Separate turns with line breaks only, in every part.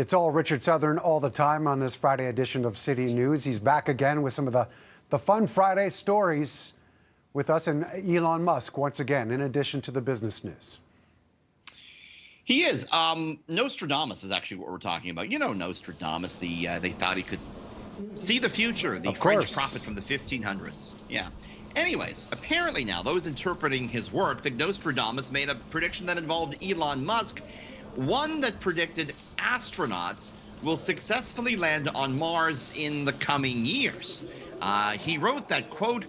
It's all Richard Southern all the time on this Friday edition of City News. He's back again with some of the fun Friday stories with us, and Elon Musk once again, in addition to the business news.
He is. Nostradamus is actually what we're talking about. You know Nostradamus, they thought he could see the future, the French prophet from the 1500s. Yeah. Anyways, apparently now those interpreting his work think Nostradamus made a prediction that involved Elon Musk, one that predicted astronauts will successfully land on Mars in the coming years. He wrote that, quote,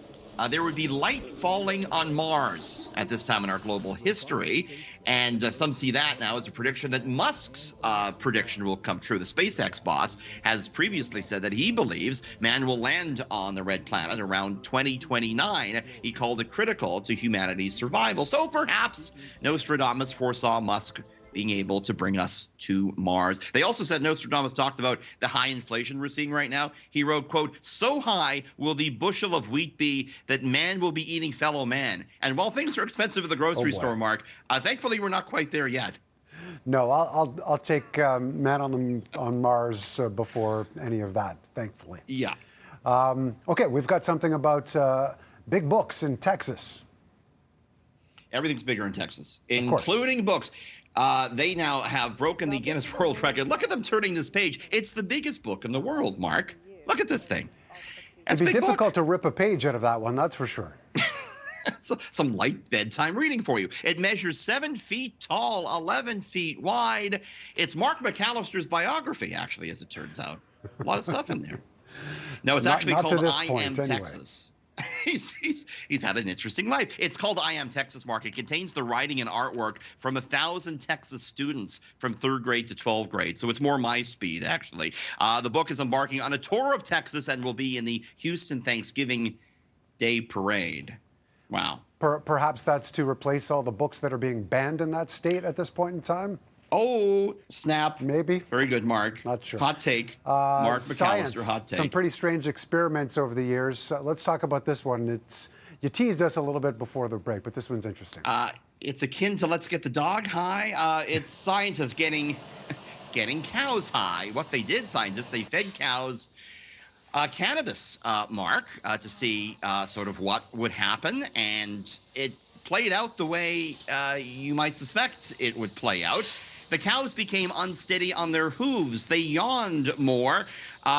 there would be light falling on Mars at this time in our global history. And some see that now as a prediction that Musk's prediction will come true. The SpaceX boss has previously said that he believes man will land on the red planet around 2029. He called it critical to humanity's survival. So perhaps Nostradamus foresaw Musk being able to bring us to Mars. They also said Nostradamus talked about the high inflation we're seeing right now. He wrote, quote, so high will the bushel of wheat be that man will be eating fellow man. And while things are expensive at the grocery store, Mark, thankfully we're not quite there yet.
No, I'll take man on Mars before any of that, thankfully.
Yeah.
Okay, we've got something about big books in Texas.
Everything's bigger in Texas, including books. They now have broken the Guinness World Record. Look at them turning this page. It's the biggest book in the world, Mark. Look at this thing.
It'd be difficult to rip a page out of that one, that's for sure.
Some light bedtime reading for you. It measures 7 feet tall, 11 feet wide. It's Mark McAllister's biography, actually, as it turns out. A lot of stuff in there. No, it's actually called I Am Texas. He's had an interesting life. It's called I Am Texas, Mark. It contains the writing and artwork from 1,000 Texas students from 3rd grade to 12th grade. So it's more my speed, actually. The book is embarking on a tour of Texas and will be in the Houston Thanksgiving Day Parade. Wow.
Perhaps that's to replace all the books that are being banned in that state at this point in time?
Oh, snap.
Maybe.
Very good, Mark.
Not sure.
Hot take. Mark McAllister, hot take.
Some pretty strange experiments over the years. Let's talk about this one. You teased us a little bit before the break, but this one's interesting.
It's akin to Let's Get the Dog High. It's scientists getting cows high. What they did, scientists, they fed cows cannabis, Mark, to see sort of what would happen. And it played out the way you might suspect it would play out. The cows became unsteady on their hooves. They yawned more.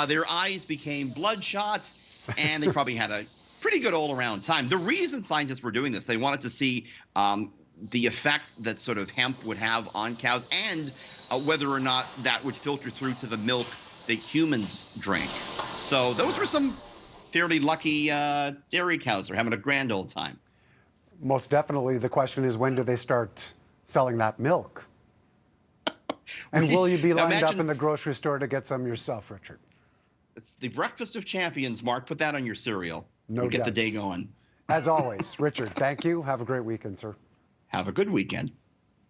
Their eyes became bloodshot, and they probably had a pretty good all-around time. The reason scientists were doing this, they wanted to see the effect that sort of hemp would have on cows and whether or not that would filter through to the milk that humans drink. So those were some fairly lucky dairy cows. They're having a grand old time.
Most definitely. The question is, when do they start selling that milk? And will you be lined up in the grocery store to get some yourself, Richard?
It's the breakfast of champions, Mark. Put that on your cereal.
No doubt.
Get the day going.
As always, Richard, thank you. Have a great weekend, sir.
Have a good weekend.